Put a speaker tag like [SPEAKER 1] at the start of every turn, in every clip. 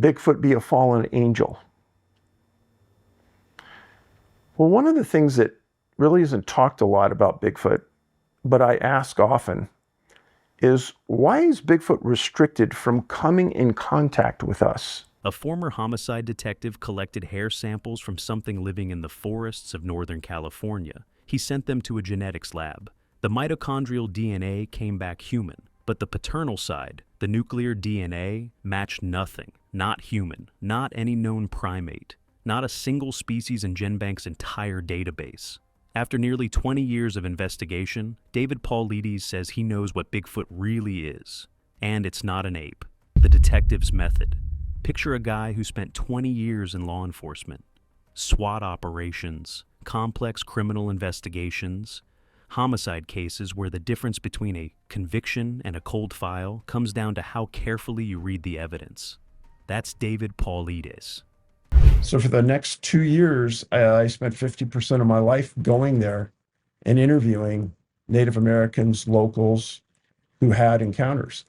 [SPEAKER 1] Bigfoot be a fallen angel? Well, one of the things that really isn't talked a lot about Bigfoot, but I ask often, is why is Bigfoot restricted from coming in contact with us?
[SPEAKER 2] A former homicide detective collected hair samples from something living in the forests of Northern California. He sent them to a genetics lab. The mitochondrial DNA came back human, but the paternal side, the nuclear DNA, matched nothing. Not human, not any known primate, not a single species in GenBank's entire database. After nearly 20 years of investigation, David Paulides says he knows what Bigfoot really is. And it's not an ape. The detective's method. Picture a guy who spent 20 years in law enforcement. SWAT operations, complex criminal investigations, homicide cases where the difference between a conviction and a cold file comes down to how carefully you read the evidence. That's David Paulides.
[SPEAKER 1] So for the next 2 years, I spent 50% of my life going there and interviewing Native Americans, locals who had encounters.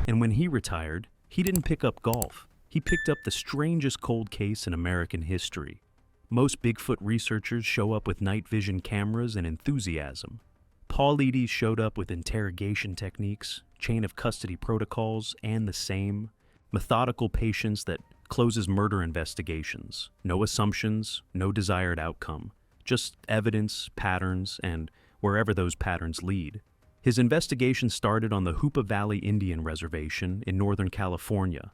[SPEAKER 2] And when he retired, he didn't pick up golf. He picked up the strangest cold case in American history. Most Bigfoot researchers show up with night vision cameras and enthusiasm. Paulides showed up with interrogation techniques, chain of custody protocols, and the same methodical patience that closes murder investigations. No assumptions, no desired outcome, just evidence, patterns, and wherever those patterns lead. His investigation started on the Hoopa Valley Indian Reservation in Northern California,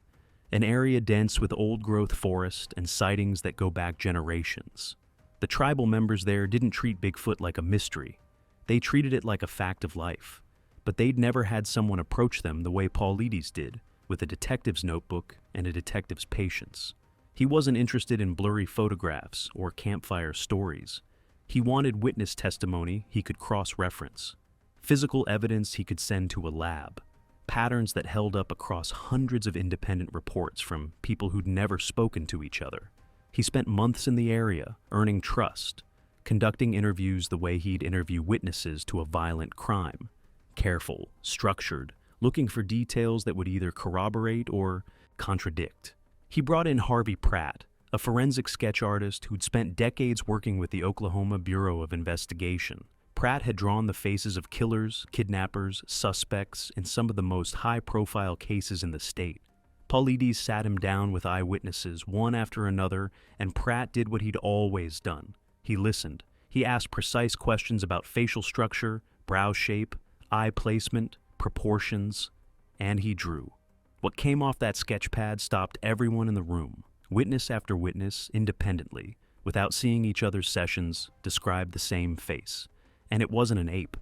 [SPEAKER 2] an area dense with old-growth forest and sightings that go back generations. The tribal members there didn't treat Bigfoot like a mystery. They treated it like a fact of life. But they'd never had someone approach them the way Paulides did, with a detective's notebook and a detective's patience. He wasn't interested in blurry photographs or campfire stories. He wanted witness testimony he could cross-reference, physical evidence he could send to a lab, patterns that held up across hundreds of independent reports from people who'd never spoken to each other. He spent months in the area, earning trust, conducting interviews the way he'd interview witnesses to a violent crime. Careful, structured, looking for details that would either corroborate or contradict. He brought in Harvey Pratt, a forensic sketch artist who'd spent decades working with the Oklahoma Bureau of Investigation. Pratt had drawn the faces of killers, kidnappers, suspects in some of the most high-profile cases in the state. Paulides sat him down with eyewitnesses, one after another, and Pratt did what he'd always done. He listened. He asked precise questions about facial structure, brow shape, eye placement, proportions, and he drew. What came off that sketch pad stopped everyone in the room. Witness after witness, independently, without seeing each other's sessions, described the same face. And it wasn't an ape.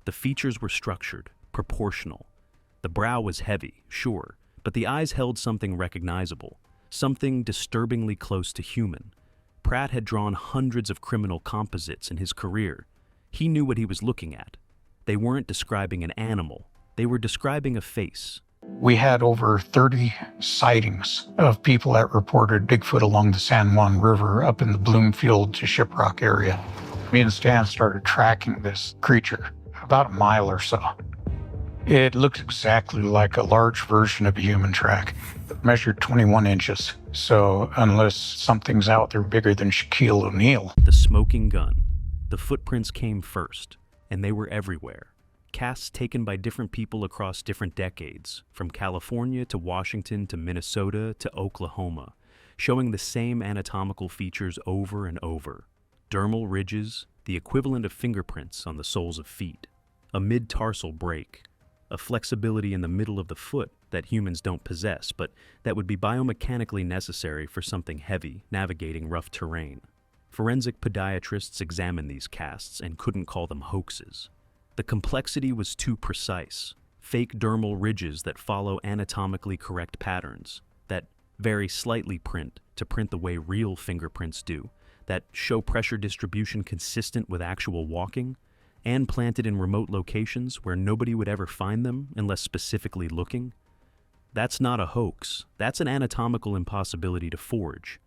[SPEAKER 2] The features were structured, proportional. The brow was heavy, sure, but the eyes held something recognizable, something disturbingly close to human. Pratt had drawn hundreds of criminal composites in his career. He knew what he was looking at. They weren't describing an animal. They were describing a face.
[SPEAKER 3] We had over 30 sightings of people that reported Bigfoot along the San Juan River up in the Bloomfield to Shiprock area. Me and Stan started tracking this creature about a mile or so. It looked exactly like a large version of a human track. It measured 21 inches. So unless something's out there bigger than Shaquille O'Neal.
[SPEAKER 2] The smoking gun. The footprints came first, and they were everywhere. Casts taken by different people across different decades, from California to Washington to Minnesota to Oklahoma, showing the same anatomical features over and over. Dermal ridges, the equivalent of fingerprints on the soles of feet. A mid-tarsal break, a flexibility in the middle of the foot that humans don't possess, but that would be biomechanically necessary for something heavy navigating rough terrain. Forensic podiatrists examined these casts and couldn't call them hoaxes. The complexity was too precise. Fake dermal ridges that follow anatomically correct patterns, that vary slightly to print the way real fingerprints do, that show pressure distribution consistent with actual walking, and planted in remote locations where nobody would ever find them unless specifically looking. That's not a hoax. That's an anatomical impossibility to forge.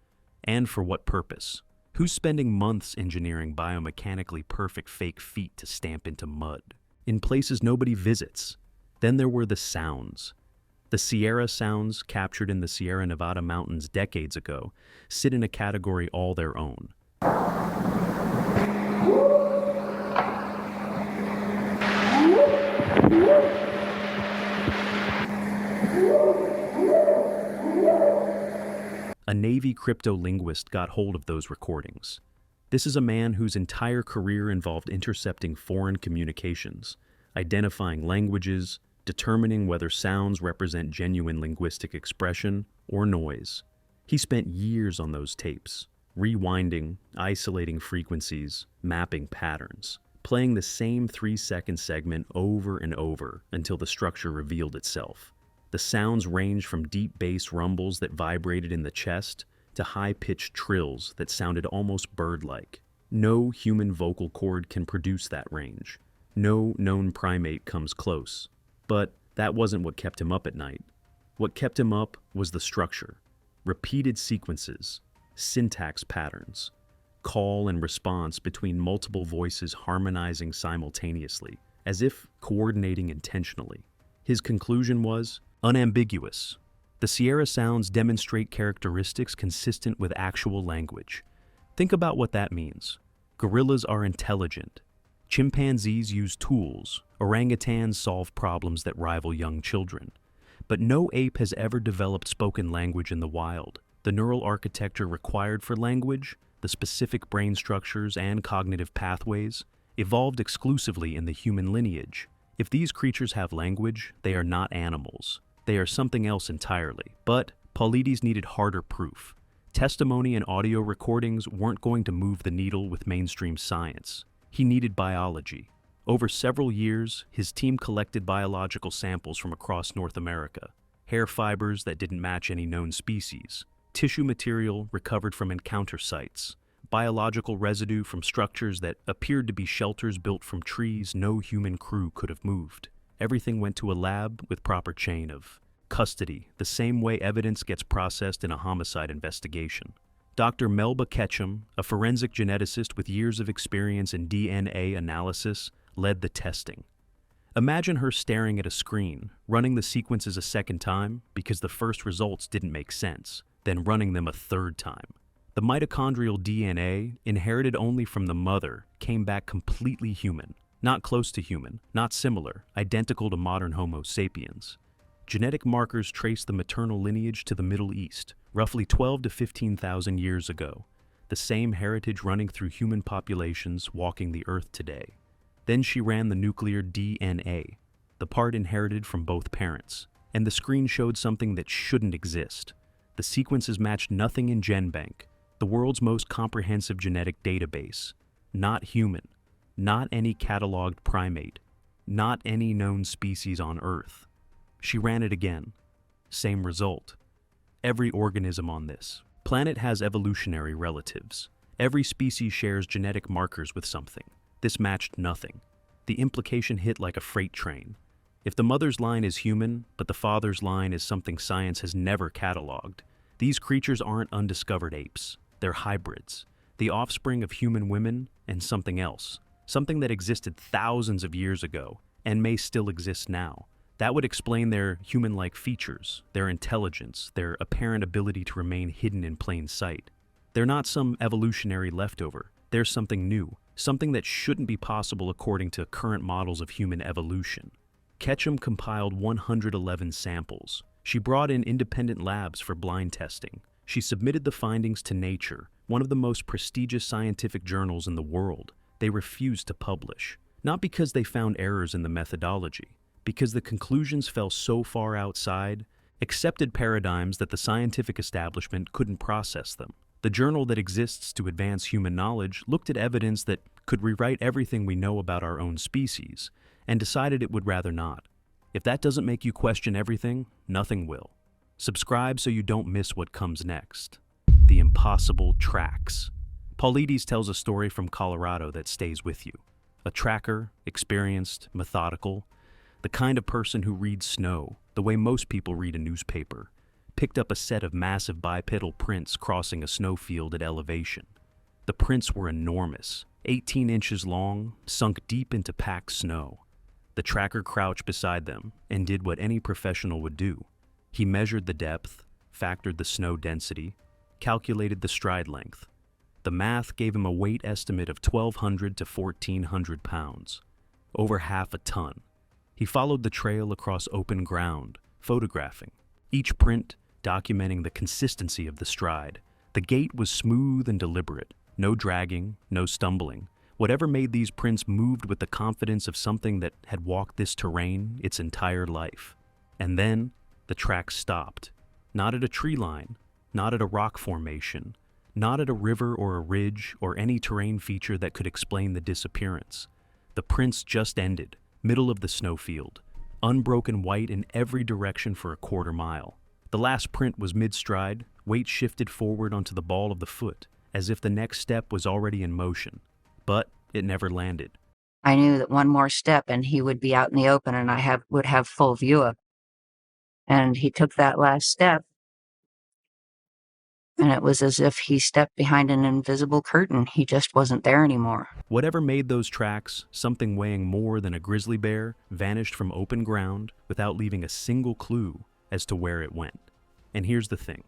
[SPEAKER 2] And for what purpose? Who's spending months engineering biomechanically perfect fake feet to stamp into mud? In places nobody visits. Then there were the sounds. The Sierra sounds captured in the Sierra Nevada mountains decades ago sit in a category all their own. A Navy cryptolinguist got hold of those recordings. This is a man whose entire career involved intercepting foreign communications, identifying languages, determining whether sounds represent genuine linguistic expression or noise. He spent years on those tapes, rewinding, isolating frequencies, mapping patterns, playing the same 3-second segment over and over until the structure revealed itself. The sounds ranged from deep bass rumbles that vibrated in the chest to high-pitched trills that sounded almost bird-like. No human vocal cord can produce that range. No known primate comes close. But that wasn't what kept him up at night. What kept him up was the structure. Repeated sequences, syntax patterns, call and response between multiple voices harmonizing simultaneously, as if coordinating intentionally. His conclusion was unambiguous. The Sierra sounds demonstrate characteristics consistent with actual language. Think about what that means. Gorillas are intelligent. Chimpanzees use tools. Orangutans solve problems that rival young children. But no ape has ever developed spoken language in the wild. The neural architecture required for language, the specific brain structures and cognitive pathways, evolved exclusively in the human lineage. If these creatures have language, they are not animals. They are something else entirely. But Paulides needed harder proof. Testimony and audio recordings weren't going to move the needle with mainstream science. He needed biology. Over several years, his team collected biological samples from across North America, hair fibers that didn't match any known species, tissue material recovered from encounter sites, biological residue from structures that appeared to be shelters built from trees no human crew could have moved. Everything went to a lab with proper chain of custody, the same way evidence gets processed in a homicide investigation. Dr. Melba Ketchum, a forensic geneticist with years of experience in DNA analysis, led the testing. Imagine her staring at a screen, running the sequences a second time because the first results didn't make sense, then running them a third time. The mitochondrial DNA, inherited only from the mother, came back completely human. Not close to human, not similar, identical to modern Homo sapiens. Genetic markers trace the maternal lineage to the Middle East, roughly 12 to 15,000 years ago, the same heritage running through human populations walking the earth today. Then she ran the nuclear DNA, the part inherited from both parents, and the screen showed something that shouldn't exist. The sequences matched nothing in GenBank, the world's most comprehensive genetic database. Not human. Not any cataloged primate. Not any known species on Earth. She ran it again. Same result. Every organism on this planet has evolutionary relatives. Every species shares genetic markers with something. This matched nothing. The implication hit like a freight train. If the mother's line is human, but the father's line is something science has never cataloged, these creatures aren't undiscovered apes. They're hybrids. The offspring of human women and something else. Something that existed thousands of years ago and may still exist now. That would explain their human-like features, their intelligence, their apparent ability to remain hidden in plain sight. They're not some evolutionary leftover. They're something new, something that shouldn't be possible according to current models of human evolution. Ketchum compiled 111 samples. She brought in independent labs for blind testing. She submitted the findings to Nature, one of the most prestigious scientific journals in the world. They refused to publish, not because they found errors in the methodology, because the conclusions fell so far outside accepted paradigms that the scientific establishment couldn't process them. The journal that exists to advance human knowledge looked at evidence that could rewrite everything we know about our own species, and decided it would rather not. If that doesn't make you question everything, nothing will. Subscribe so you don't miss what comes next. The impossible tracks. Paulides tells a story from Colorado that stays with you. A tracker, experienced, methodical, the kind of person who reads snow the way most people read a newspaper, picked up a set of massive bipedal prints crossing a snowfield at elevation. The prints were enormous, 18 inches long, sunk deep into packed snow. The tracker crouched beside them and did what any professional would do. He measured the depth, factored the snow density, calculated the stride length. The math gave him a weight estimate of 1,200 to 1,400 pounds, over half a ton. He followed the trail across open ground, photographing, each print documenting the consistency of the stride. The gait was smooth and deliberate, no dragging, no stumbling. Whatever made these prints moved with the confidence of something that had walked this terrain its entire life. And then the track stopped, not at a tree line, not at a rock formation, not at a river or a ridge or any terrain feature that could explain the disappearance. The prints just ended, middle of the snowfield, unbroken white in every direction for a quarter mile. The last print was mid-stride, weight shifted forward onto the ball of the foot, as if the next step was already in motion. But it never landed.
[SPEAKER 4] I knew that one more step and he would be out in the open and would have full view of. And he took that last step, and it was as if he stepped behind an invisible curtain. He just wasn't there anymore.
[SPEAKER 2] Whatever made those tracks, something weighing more than a grizzly bear, vanished from open ground without leaving a single clue as to where it went. And here's the thing.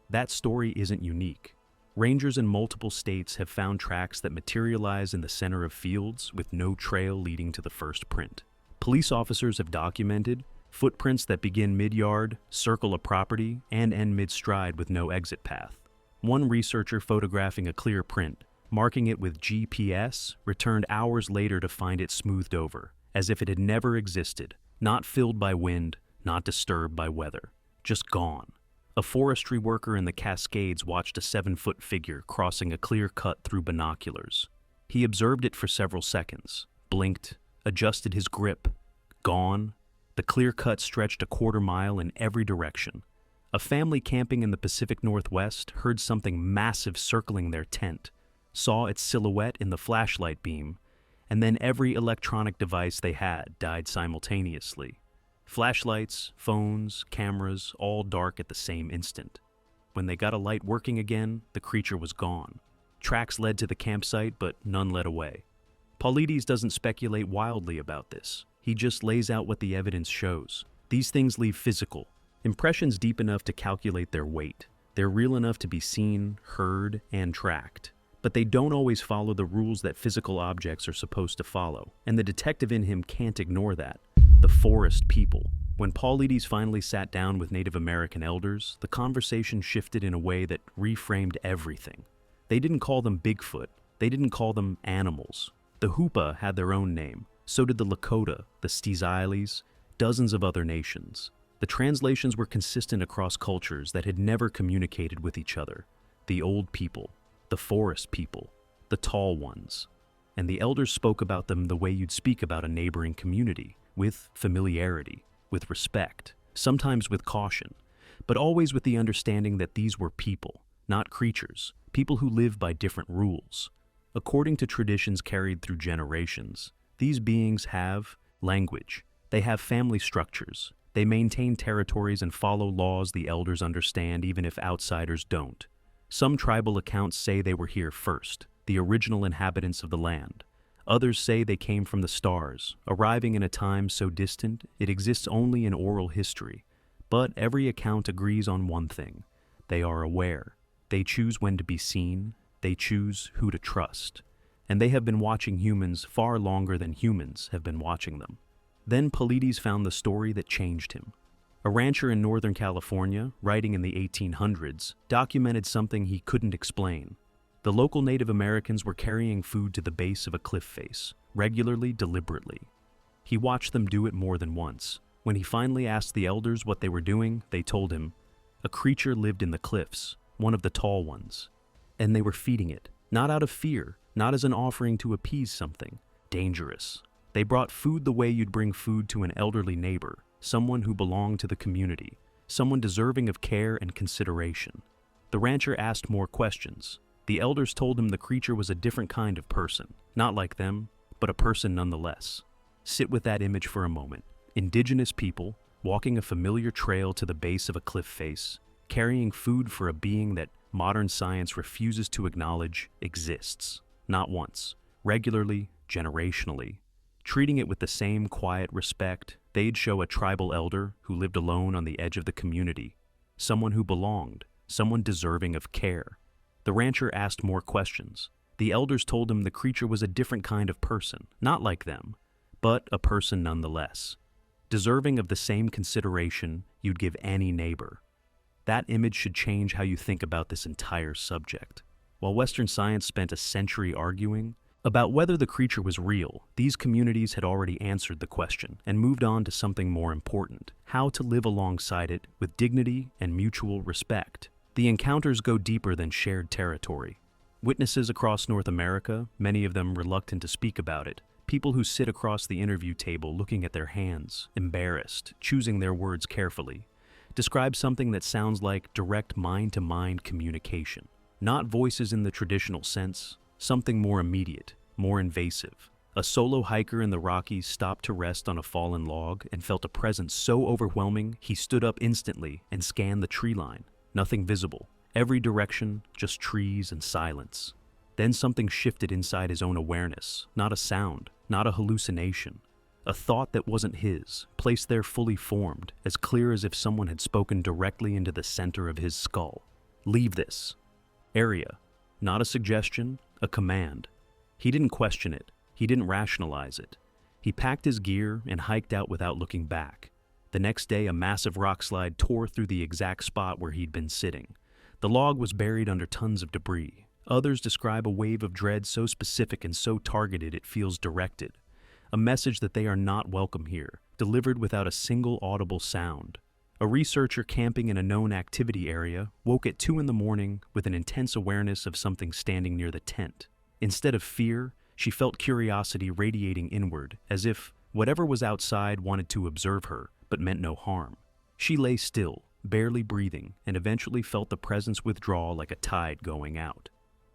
[SPEAKER 2] That story isn't unique. Rangers in multiple states have found tracks that materialize in the center of fields with no trail leading to the first print. Police officers have documented footprints that begin mid-yard, circle a property, and end mid-stride with no exit path. One researcher photographing a clear print, marking it with GPS, returned hours later to find it smoothed over, as if it had never existed, not filled by wind, not disturbed by weather, just gone. A forestry worker in the Cascades watched a 7-foot figure crossing a clear cut through binoculars. He observed it for several seconds, blinked, adjusted his grip. Gone. The clear cut stretched a quarter mile in every direction. A family camping in the Pacific Northwest heard something massive circling their tent, saw its silhouette in the flashlight beam, and then every electronic device they had died simultaneously. Flashlights, phones, cameras, all dark at the same instant. When they got a light working again, the creature was gone. Tracks led to the campsite, but none led away. Paulides doesn't speculate wildly about this. He just lays out what the evidence shows. These things leave physical impressions deep enough to calculate their weight. They're real enough to be seen, heard, and tracked. But they don't always follow the rules that physical objects are supposed to follow. And the detective in him can't ignore that. The forest people. When Paulides finally sat down with Native American elders, the conversation shifted in a way that reframed everything. They didn't call them Bigfoot. They didn't call them animals. The Hoopa had their own name. So did the Lakota, the Stiziles, dozens of other nations. The translations were consistent across cultures that had never communicated with each other. The old people, the forest people, the tall ones. And the elders spoke about them the way you'd speak about a neighboring community, with familiarity, with respect, sometimes with caution, but always with the understanding that these were people, not creatures, people who live by different rules. According to traditions carried through generations, these beings have language. They have family structures. They maintain territories and follow laws the elders understand even if outsiders don't. Some tribal accounts say they were here first, the original inhabitants of the land. Others say they came from the stars, arriving in a time so distant it exists only in oral history. But every account agrees on one thing. They are aware. They choose when to be seen. They choose who to trust. And they have been watching humans far longer than humans have been watching them. Then Paulides found the story that changed him. A rancher in Northern California, writing in the 1800s, documented something he couldn't explain. The local Native Americans were carrying food to the base of a cliff face, regularly, deliberately. He watched them do it more than once. When he finally asked the elders what they were doing, they told him, a creature lived in the cliffs, one of the tall ones. And they were feeding it, not out of fear, not as an offering to appease something dangerous. They brought food the way you'd bring food to an elderly neighbor, someone who belonged to the community, someone deserving of care and consideration. The rancher asked more questions. The elders told him the creature was a different kind of person, not like them, but a person nonetheless. Sit with that image for a moment. Indigenous people, walking a familiar trail to the base of a cliff face, carrying food for a being that modern science refuses to acknowledge exists. Not once, regularly, generationally, treating it with the same quiet respect, They'd show a tribal elder who lived alone on the edge of the community, someone who belonged, someone deserving of care. The rancher asked more questions. The elders told him the creature was a different kind of person, not like them, but a person nonetheless, deserving of the same consideration you'd give any neighbor. That image should change how you think about this entire subject. While Western science spent a century arguing about whether the creature was real, these communities had already answered the question and moved on to something more important: how to live alongside it with dignity and mutual respect. The encounters go deeper than shared territory. Witnesses across North America, many of them reluctant to speak about it, people who sit across the interview table looking at their hands, embarrassed, choosing their words carefully, describe something that sounds like direct mind-to-mind communication. Not voices in the traditional sense, something more immediate, more invasive. A solo hiker in the Rockies stopped to rest on a fallen log and felt a presence so overwhelming he stood up instantly and scanned the tree line. Nothing visible. Every direction, just trees and silence. Then something shifted inside his own awareness. Not a sound, not a hallucination. A thought that wasn't his, placed there fully formed, as clear as if someone had spoken directly into the center of his skull. Leave this area. Not a suggestion, a command. He didn't question it. He didn't rationalize it. He packed his gear and hiked out without looking back. The next day, a massive rock slide tore through the exact spot where he'd been sitting. The log was buried under tons of debris. Others describe a wave of dread so specific and so targeted it feels directed. A message that they are not welcome here, delivered without a single audible sound. A researcher camping in a known activity area woke at 2 a.m. with an intense awareness of something standing near the tent. Instead of fear, she felt curiosity radiating inward, as if whatever was outside wanted to observe her, but meant no harm. She lay still, barely breathing, and eventually felt the presence withdraw like a tide going out.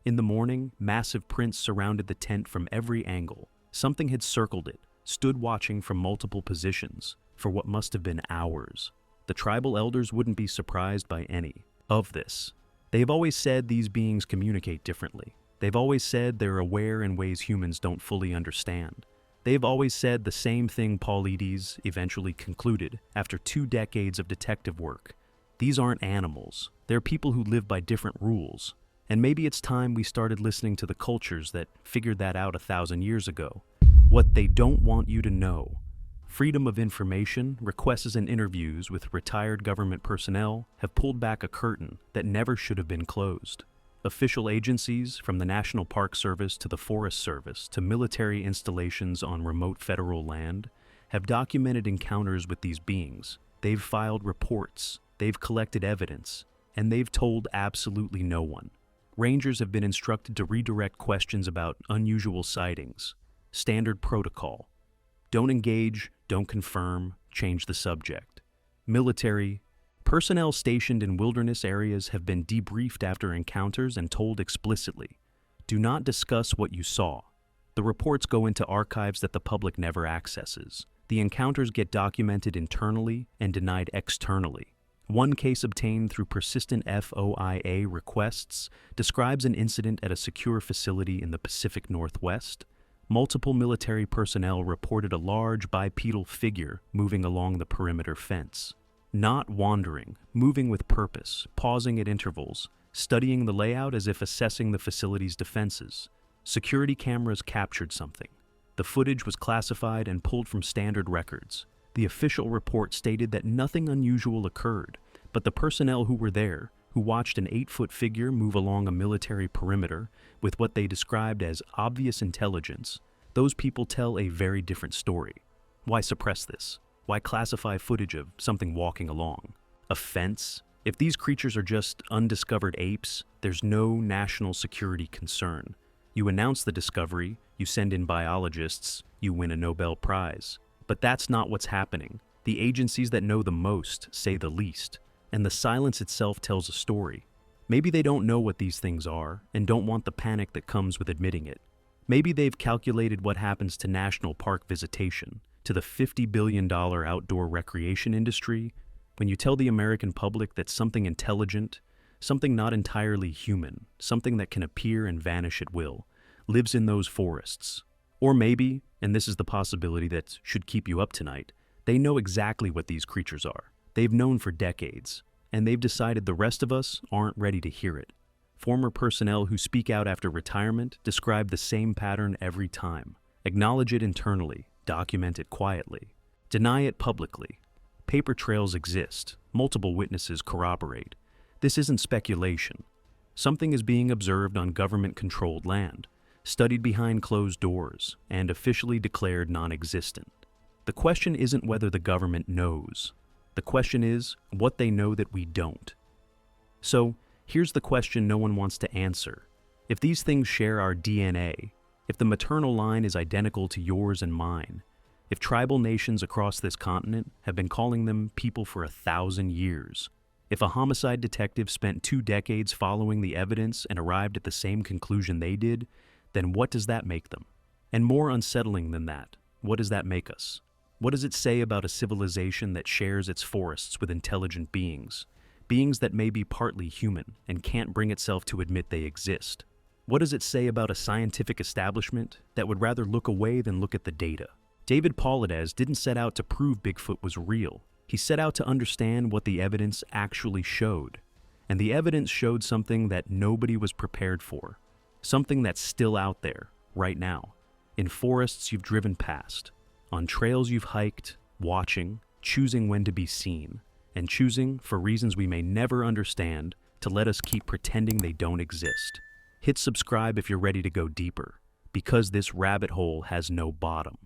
[SPEAKER 2] In the morning, massive prints surrounded the tent from every angle. Something had circled it, stood watching from multiple positions, for what must have been hours. The tribal elders wouldn't be surprised by any of this. They've always said these beings communicate differently. They've always said they're aware in ways humans don't fully understand. They've always said the same thing Paulides eventually concluded after 2 decades of detective work. These aren't animals. They're people who live by different rules. And maybe it's time we started listening to the cultures that figured that out 1,000 years ago. What they don't want you to know. Freedom of information, requests and interviews with retired government personnel have pulled back a curtain that never should have been closed. Official agencies, from the National Park Service to the Forest Service to military installations on remote federal land, have documented encounters with these beings. They've filed reports, they've collected evidence, and they've told absolutely no one. Rangers have been instructed to redirect questions about unusual sightings. Standard protocol. Don't engage, don't confirm, change the subject. Military. Personnel stationed in wilderness areas have been debriefed after encounters and told explicitly, do not discuss what you saw. The reports go into archives that the public never accesses. The encounters get documented internally and denied externally. One case obtained through persistent FOIA requests describes an incident at a secure facility in the Pacific Northwest. Multiple military personnel reported a large bipedal figure moving along the perimeter fence. Not wandering, moving with purpose, pausing at intervals, studying the layout as if assessing the facility's defenses. Security cameras captured something. The footage was classified and pulled from standard records. The official report stated that nothing unusual occurred, but the personnel who were there, who watched an 8-foot figure move along a military perimeter with what they described as obvious intelligence, those people tell a very different story. Why suppress this? Why classify footage of something walking along? A fence? If these creatures are just undiscovered apes, there's no national security concern. You announce the discovery, you send in biologists, you win a Nobel Prize. But that's not what's happening. The agencies that know the most say the least, and the silence itself tells a story. Maybe they don't know what these things are and don't want the panic that comes with admitting it. Maybe they've calculated what happens to national park visitation, to the $50 billion outdoor recreation industry, when you tell the American public that something intelligent, something not entirely human, something that can appear and vanish at will, lives in those forests. Or maybe, and this is the possibility that should keep you up tonight, They know exactly what these creatures are. They've known for decades, and they've decided the rest of us aren't ready to hear it. Former personnel who speak out after retirement describe the same pattern every time. Acknowledge it internally, document it quietly, deny it publicly. Paper trails exist, multiple witnesses corroborate. This isn't speculation. Something is being observed on government-controlled land, studied behind closed doors, and officially declared non-existent. The question isn't whether the government knows. The question is what they know that we don't. So, here's the question no one wants to answer. If these things share our DNA, if the maternal line is identical to yours and mine, if tribal nations across this continent have been calling them people for 1,000 years, if a homicide detective spent 2 decades following the evidence and arrived at the same conclusion they did, then what does that make them? And more unsettling than that, what does that make us? What does it say about a civilization that shares its forests with intelligent beings? Beings that may be partly human and can't bring itself to admit they exist? What does it say about a scientific establishment that would rather look away than look at the data? David Paulides didn't set out to prove Bigfoot was real. He set out to understand what the evidence actually showed. And the evidence showed something that nobody was prepared for. Something that's still out there, right now. In forests you've driven past. On trails you've hiked, watching, choosing when to be seen. And choosing, for reasons we may never understand, to let us keep pretending they don't exist. Hit subscribe if you're ready to go deeper, because this rabbit hole has no bottom.